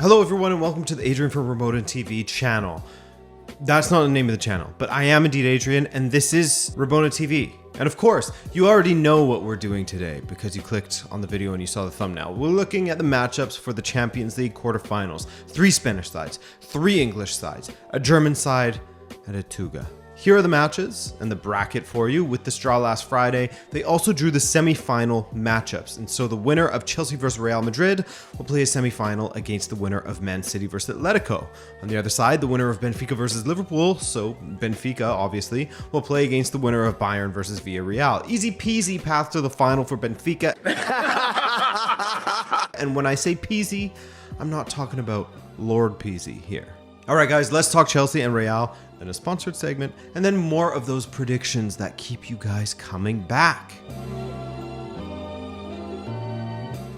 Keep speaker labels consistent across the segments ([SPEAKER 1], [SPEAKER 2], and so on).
[SPEAKER 1] Hello everyone and welcome to the Adrian from Rabona TV channel. That's not the name of the channel, but I am indeed Adrian and this is Rabona TV. And of course, you already know what we're doing today because you clicked on the video and you saw the thumbnail. We're looking at the matchups for the Champions League quarterfinals. 3 Spanish sides, 3 English sides, a German side, and a Tuga. Here are the matches and the bracket for you. With this draw last Friday, they also drew the semi-final matchups. And so the winner of Chelsea versus Real Madrid will play a semi-final against the winner of Man City versus Atletico. On the other side, the winner of Benfica versus Liverpool, so Benfica obviously, will play against the winner of Bayern versus Villarreal. Easy peasy path to the final for Benfica. And when I say peasy, I'm not talking about Lord Peasy here. All right, guys, let's talk Chelsea and Real in a sponsored segment, and then more of those predictions that keep you guys coming back.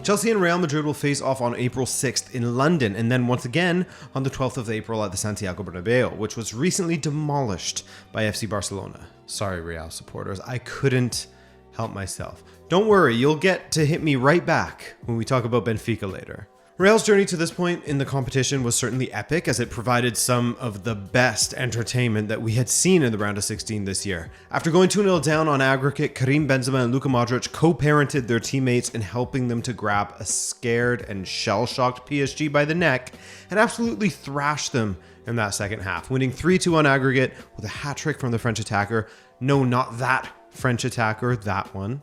[SPEAKER 1] Chelsea and Real Madrid will face off on April 6th in London, and then once again on the 12th of April at the Santiago Bernabeu, which was recently demolished by FC Barcelona. Sorry, Real supporters, I couldn't help myself. Don't worry, you'll get to hit me right back when we talk about Benfica later. Real's journey to this point in the competition was certainly epic, as it provided some of the best entertainment that we had seen in the round of 16 this year. After going 2-0 down on aggregate, Karim Benzema and Luka Modric co-parented their teammates in helping them to grab a scared and shell-shocked PSG by the neck and absolutely thrash them in that second half, winning 3-2 on aggregate with a hat-trick from the French attacker. No, not that French attacker, that one.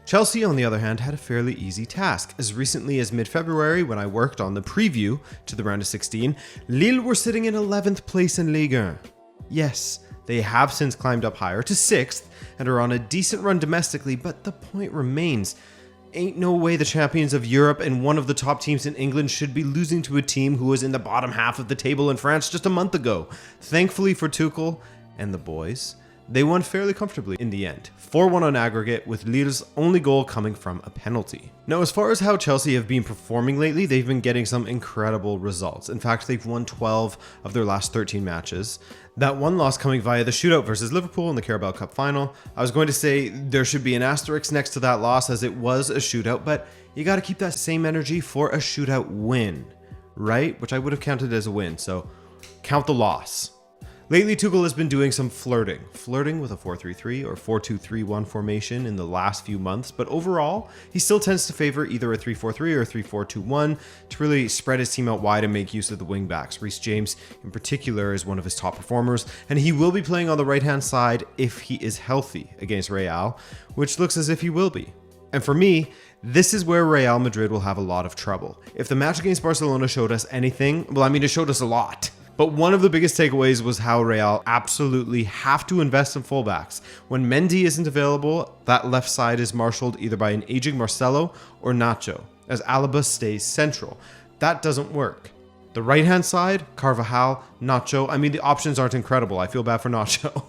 [SPEAKER 1] Chelsea, on the other hand, had a fairly easy task. As recently as mid-February, when I worked on the preview to the round of 16, Lille were sitting in 11th place in Ligue 1. Yes, they have since climbed up higher to 6th and are on a decent run domestically, but the point remains. Ain't no way the champions of Europe and one of the top teams in England should be losing to a team who was in the bottom half of the table in France just a month ago. Thankfully for Tuchel and the boys, they won fairly comfortably in the end, 4-1 on aggregate, with Lille's only goal coming from a penalty. Now, as far as how Chelsea have been performing lately, they've been getting some incredible results. In fact, they've won 12 of their last 13 matches. That one loss coming via the shootout versus Liverpool in the Carabao Cup final. I was going to say there should be an asterisk next to that loss as it was a shootout, but you got to keep that same energy for a shootout win, right? Which I would have counted as a win, so count the loss. Lately, Tuchel has been doing some flirting with a 4-3-3 or 4-2-3-1 formation in the last few months, but overall, he still tends to favor either a 3-4-3 or a 3-4-2-1 to really spread his team out wide and make use of the wingbacks. Reece James, in particular, is one of his top performers, and he will be playing on the right-hand side if he is healthy against Real, which looks as if he will be. And for me, this is where Real Madrid will have a lot of trouble. If the match against Barcelona showed us anything, well, I mean, it showed us a lot. But one of the biggest takeaways was how Real absolutely have to invest in fullbacks. When Mendy isn't available, that left side is marshaled either by an aging Marcelo or Nacho, as Alaba stays central. That doesn't work. The right-hand side, Carvajal, Nacho, I mean, the options aren't incredible. I feel bad for Nacho.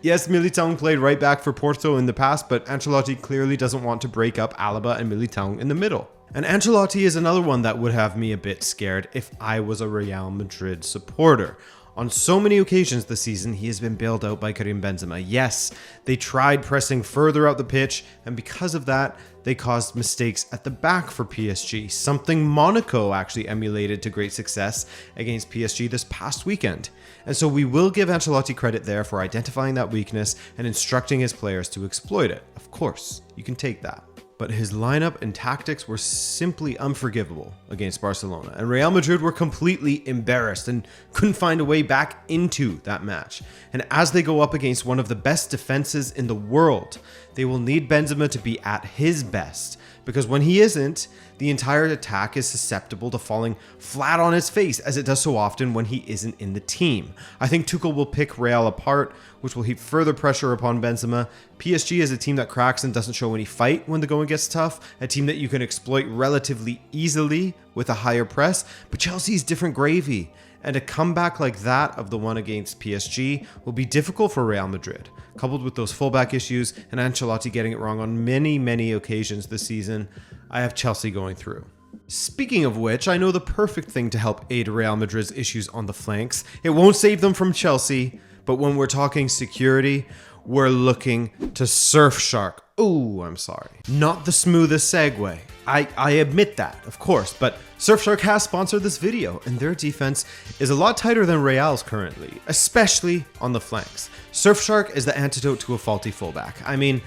[SPEAKER 1] Yes, Militão played right back for Porto in the past, but Ancelotti clearly doesn't want to break up Alaba and Militão in the middle. And Ancelotti is another one that would have me a bit scared if I was a Real Madrid supporter. On so many occasions this season, he has been bailed out by Karim Benzema. Yes, they tried pressing further out the pitch, and because of that, they caused mistakes at the back for PSG, something Monaco actually emulated to great success against PSG this past weekend. And so we will give Ancelotti credit there for identifying that weakness and instructing his players to exploit it. Of course, you can take that. But his lineup and tactics were simply unforgivable against Barcelona, and Real Madrid were completely embarrassed and couldn't find a way back into that match. And as they go up against one of the best defenses in the world, they will need Benzema to be at his best, because when he isn't, the entire attack is susceptible to falling flat on its face, as it does so often when he isn't in the team. I think Tuchel will pick Real apart, which will heap further pressure upon Benzema. PSG is a team that cracks and doesn't show any fight when the going gets tough, a team that you can exploit relatively easily with a higher press, but Chelsea's different gravy. And a comeback like that of the one against PSG will be difficult for Real Madrid, coupled with those fullback issues and Ancelotti getting it wrong on many occasions this season. I have Chelsea going through. Speaking of which, I know the perfect thing to help aid Real Madrid's issues on the flanks. It won't save them from Chelsea, but when we're talking security, we're looking to Surfshark. Oh, I'm sorry. Not the smoothest segue. I admit that, of course, but Surfshark has sponsored this video, and their defense is a lot tighter than Real's currently, especially on the flanks. Surfshark is the antidote to a faulty fullback. I mean,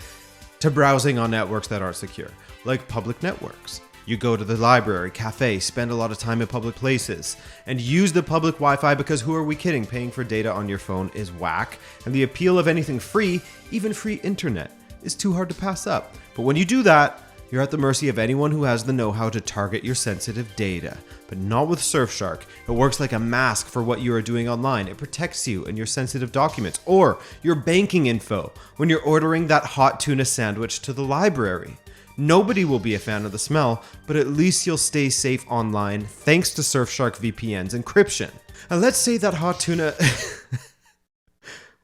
[SPEAKER 1] to browsing on networks that aren't secure, like public networks. You go to the library, cafe, spend a lot of time in public places, and use the public Wi-Fi because who are we kidding? Paying for data on your phone is whack, and the appeal of anything free, even free internet, is too hard to pass up. But when you do that, you're at the mercy of anyone who has the know-how to target your sensitive data. But not with Surfshark. It works like a mask for what you are doing online. It protects you and your sensitive documents or your banking info when you're ordering that hot tuna sandwich to the library. Nobody will be a fan of the smell, but at least you'll stay safe online thanks to Surfshark VPN's encryption. And let's say that hot tuna...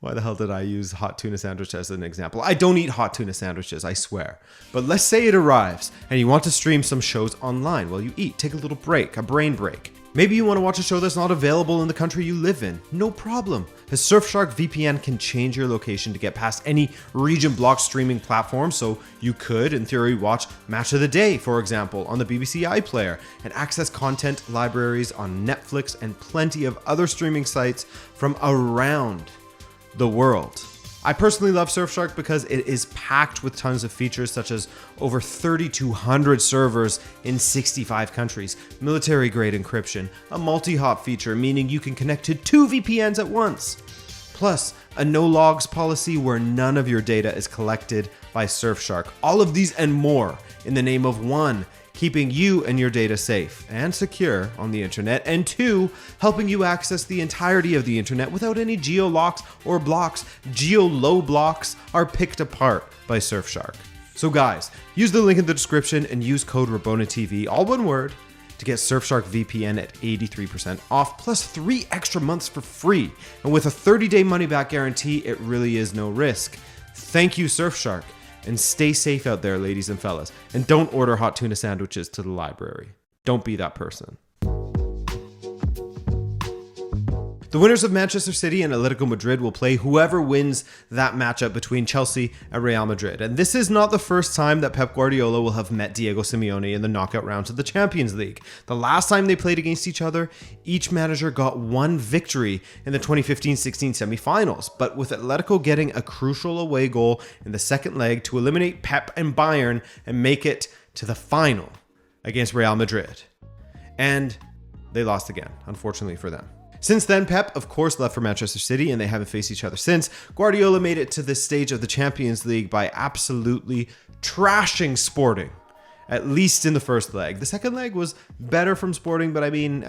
[SPEAKER 1] Why the hell did I use hot tuna sandwich as an example? I don't eat hot tuna sandwiches, I swear. But let's say it arrives and you want to stream some shows online while you eat. Take a little break, a brain break. Maybe you want to watch a show that's not available in the country you live in. No problem. As Surfshark VPN can change your location to get past any region block streaming platform, so you could, in theory, watch Match of the Day, for example, on the BBC iPlayer, and access content libraries on Netflix and plenty of other streaming sites from around the world. I personally love Surfshark because it is packed with tons of features such as over 3,200 servers in 65 countries, military-grade encryption, a multi-hop feature meaning you can connect to 2 VPNs at once, plus a no-logs policy where none of your data is collected by Surfshark. All of these and more in the name of 1, keeping you and your data safe and secure on the internet, and 2, helping you access the entirety of the internet without any geo-locks or blocks. Geo-low blocks are picked apart by Surfshark. So guys, use the link in the description and use code RabonaTV, all one word, to get Surfshark VPN at 83% off, plus 3 extra months for free. And with a 30-day money-back guarantee, it really is no risk. Thank you, Surfshark. And stay safe out there, ladies and fellas. And don't order hot tuna sandwiches to the library. Don't be that person. The winners of Manchester City and Atletico Madrid will play whoever wins that matchup between Chelsea and Real Madrid. And this is not the first time that Pep Guardiola will have met Diego Simeone in the knockout rounds of the Champions League. The last time they played against each other, each manager got 1 victory in the 2015-16 semifinals. But with Atletico getting a crucial away goal in the second leg to eliminate Pep and Bayern and make it to the final against Real Madrid. And they lost again, unfortunately for them. Since then, Pep, of course, left for Manchester City, and they haven't faced each other since. Guardiola made it to this stage of the Champions League by absolutely trashing Sporting, at least in the first leg. The second leg was better from Sporting, but I mean,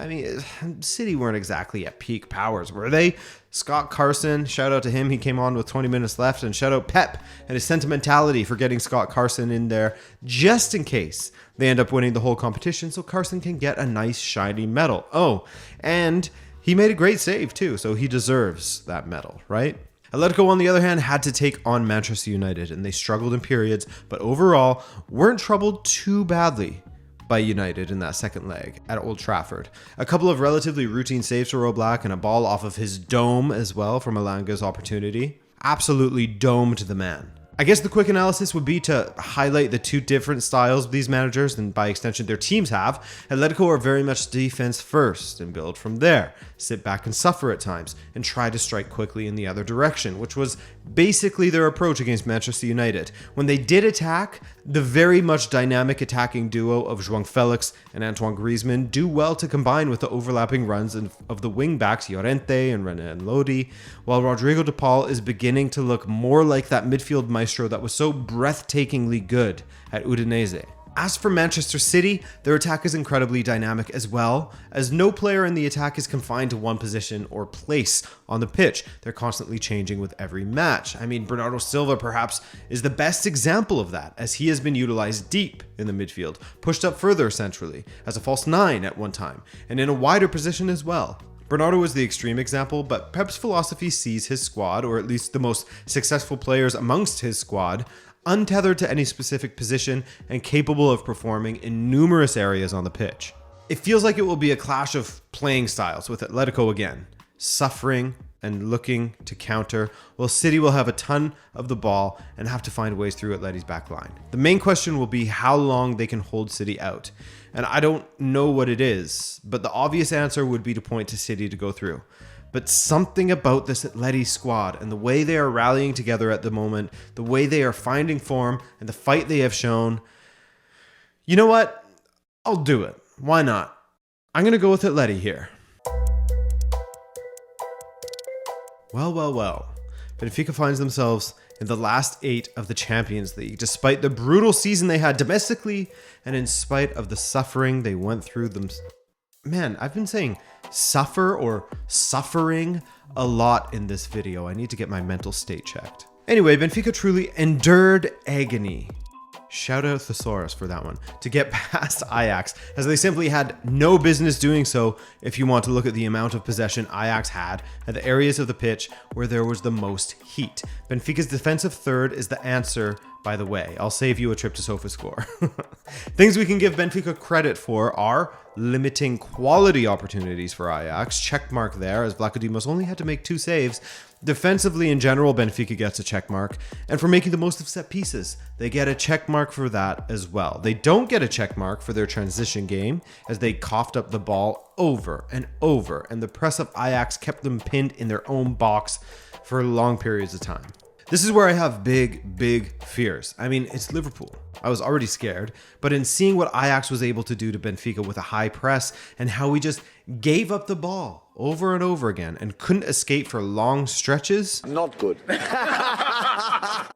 [SPEAKER 1] City weren't exactly at peak powers, were they? Scott Carson, shout out to him, he came on with 20 minutes left, and shout out Pep and his sentimentality for getting Scott Carson in there just in case they end up winning the whole competition, so Carson can get a nice shiny medal. Oh, and he made a great save too, so he deserves that medal, right? Atletico, on the other hand, had to take on Manchester United, and they struggled in periods, but overall weren't troubled too badly by United in that second leg at Old Trafford. A couple of relatively routine saves for Oblak and a ball off of his dome as well from Elanga's opportunity. Absolutely domed the man. I guess the quick analysis would be to highlight the 2 different styles these managers, and by extension their teams have. Atletico are very much defense first and build from there. Sit back and suffer at times and try to strike quickly in the other direction, which was basically their approach against Manchester United. When they did attack, the very much dynamic attacking duo of João Felix and Antoine Griezmann do well to combine with the overlapping runs of the wing-backs Llorente and Renan Lodi, while Rodrigo de Paul is beginning to look more like that midfield maestro that was so breathtakingly good at Udinese. As for Manchester City, their attack is incredibly dynamic as well, as no player in the attack is confined to one position or place on the pitch. They're constantly changing with every match. I mean, Bernardo Silva perhaps is the best example of that, as he has been utilized deep in the midfield, pushed up further centrally, as a false 9 at one time, and in a wider position as well. Bernardo is the extreme example, but Pep's philosophy sees his squad, or at least the most successful players amongst his squad, untethered to any specific position and capable of performing in numerous areas on the pitch. It feels like it will be a clash of playing styles with Atletico again, suffering and looking to counter, while City will have a ton of the ball and have to find ways through Atleti's back line. The main question will be how long they can hold City out. And I don't know what it is, but the obvious answer would be to point to City to go through. But something about this Atleti squad and the way they are rallying together at the moment, the way they are finding form and the fight they have shown, you know what? I'll do it. Why not? I'm going to go with Atleti here. Well. Benfica finds themselves in the last 8 of the Champions League, despite the brutal season they had domestically and in spite of the suffering they went through them. Man, I've been saying suffer or suffering a lot in this video. I need to get my mental state checked. Anyway, Benfica truly endured agony. Shout out Thesaurus for that one. To get past Ajax, as they simply had no business doing so if you want to look at the amount of possession Ajax had at the areas of the pitch where there was the most heat. Benfica's defensive third is the answer, by the way. I'll save you a trip to SofaScore. Things we can give Benfica credit for are limiting quality opportunities for Ajax. Check mark there, as Vlachodimos only had to make 2 saves. Defensively in general, Benfica gets a check mark. And for making the most of set pieces, they get a check mark for that as well. They don't get a check mark for their transition game, as they coughed up the ball over and over, and the press of Ajax kept them pinned in their own box for long periods of time. This is where I have big fears. I mean, it's Liverpool. I was already scared, but in seeing what Ajax was able to do to Benfica with a high press and how we just gave up the ball over and over again and couldn't escape for long stretches.
[SPEAKER 2] Not good.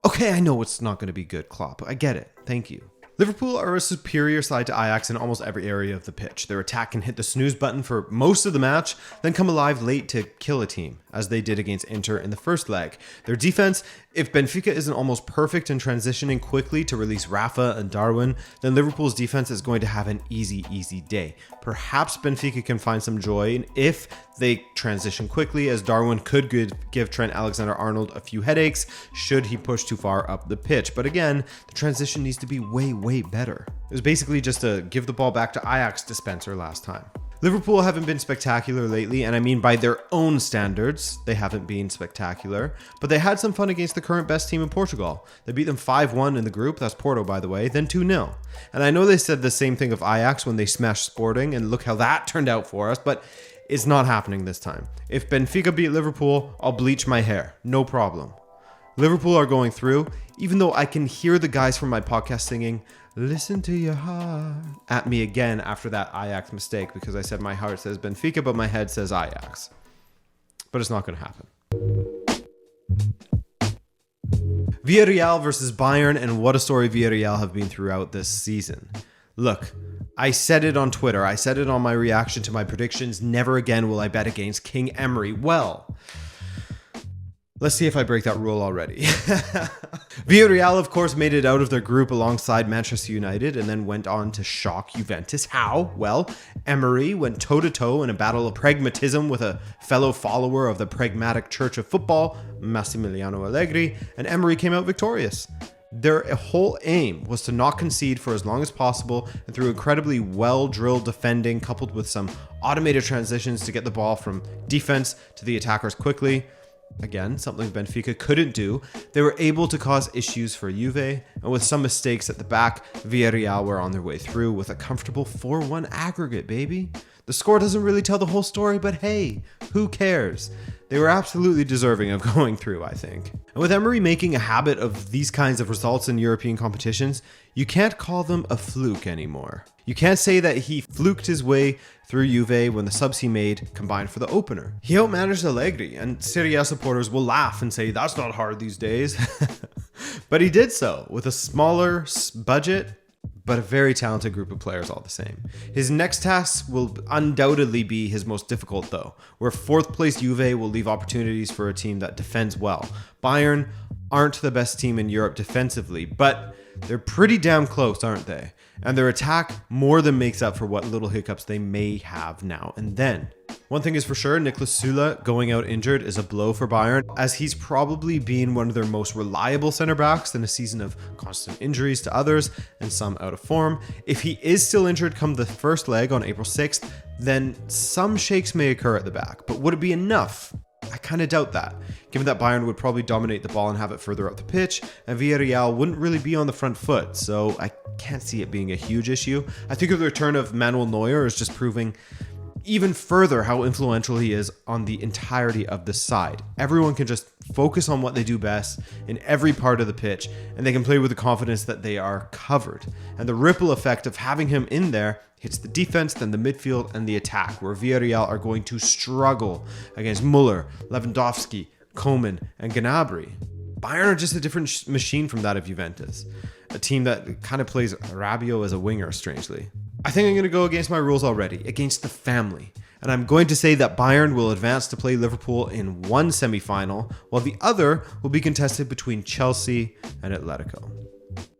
[SPEAKER 1] Okay, I know it's not going to be good, Klopp. I get it. Thank you. Liverpool are a superior side to Ajax in almost every area of the pitch. Their attack can hit the snooze button for most of the match, then come alive late to kill a team, as they did against Inter in the first leg. Their defense, if Benfica isn't almost perfect in transitioning quickly to release Rafa and Darwin, then Liverpool's defense is going to have an easy day. Perhaps Benfica can find some joy if they transition quickly, as Darwin could give Trent Alexander-Arnold a few headaches should he push too far up the pitch. But again, the transition needs to be way better. It was basically just a give the ball back to Ajax dispenser last time. Liverpool haven't been spectacular lately, and I mean by their own standards, they haven't been spectacular, but they had some fun against the current best team in Portugal. They beat them 5-1 in the group, that's Porto by the way, then 2-0. And I know they said the same thing of Ajax when they smashed Sporting, and look how that turned out for us, but it's not happening this time. If Benfica beat Liverpool, I'll bleach my hair, no problem. Liverpool are going through, even though I can hear the guys from my podcast singing, "Listen to your heart," at me again after that Ajax mistake, because I said my heart says Benfica, but my head says Ajax. But it's not going to happen. Villarreal versus Bayern, and what a story Villarreal have been throughout this season. Look, I said it on Twitter, I said it on my reaction to my predictions, never again will I bet against King Emery. Well, let's see if I break that rule already. Villarreal, of course, made it out of their group alongside Manchester United and then went on to shock Juventus. How? Well, Emery went toe-to-toe in a battle of pragmatism with a fellow follower of the pragmatic church of football, Massimiliano Allegri, and Emery came out victorious. Their whole aim was to not concede for as long as possible, and through incredibly well-drilled defending coupled with some automated transitions to get the ball from defense to the attackers quickly, again, something Benfica couldn't do, they were able to cause issues for Juve, and with some mistakes at the back, Villarreal were on their way through with a comfortable 4-1 aggregate, baby. The score doesn't really tell the whole story, but hey, who cares? They were absolutely deserving of going through, I think. And with Emery making a habit of these kinds of results in European competitions, you can't call them a fluke anymore. You can't say that he fluked his way through Juve when the subs he made combined for the opener. He outmanaged Allegri, and Serie A supporters will laugh and say that's not hard these days. But he did so with a smaller budget, but a very talented group of players all the same. His next task will undoubtedly be his most difficult though, where 4th place Juve will leave opportunities for a team that defends well. Bayern aren't the best team in Europe defensively, but they're pretty damn close, aren't they? And their attack more than makes up for what little hiccups they may have now and then. One thing is for sure, Niklas Süle going out injured is a blow for Bayern, as he's probably been one of their most reliable center backs in a season of constant injuries to others and some out of form. If he is still injured come the first leg on April 6th, then some shakes may occur at the back, but would it be enough? I kind of doubt that, given that Bayern would probably dominate the ball and have it further up the pitch, and Villarreal wouldn't really be on the front foot, so I can't see it being a huge issue. I think the return of Manuel Neuer is just proving even further how influential he is on the entirety of the side. Everyone can just focus on what they do best in every part of the pitch, and they can play with the confidence that they are covered. And the ripple effect of having him in there hits the defense, then the midfield, and the attack, where Villarreal are going to struggle against Muller, Lewandowski, Koeman, and Gnabry. Bayern are just a different machine from that of Juventus, a team that kind of plays Rabiot as a winger, strangely. I think I'm going to go against my rules already, against the family. And I'm going to say that Bayern will advance to play Liverpool in one semi-final, while the other will be contested between Chelsea and Atletico.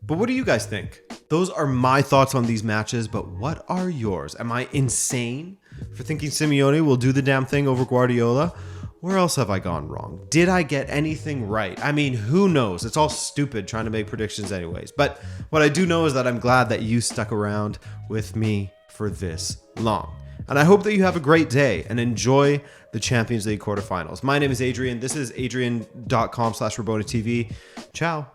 [SPEAKER 1] But what do you guys think? Those are my thoughts on these matches, but what are yours? Am I insane for thinking Simeone will do the damn thing over Guardiola? Where else have I gone wrong? Did I get anything right? I mean, who knows? It's all stupid trying to make predictions anyways. But what I do know is that I'm glad that you stuck around with me for this long. And I hope that you have a great day and enjoy the Champions League quarterfinals. My name is Adrian. This is adrian.com/RabonaTV. Ciao.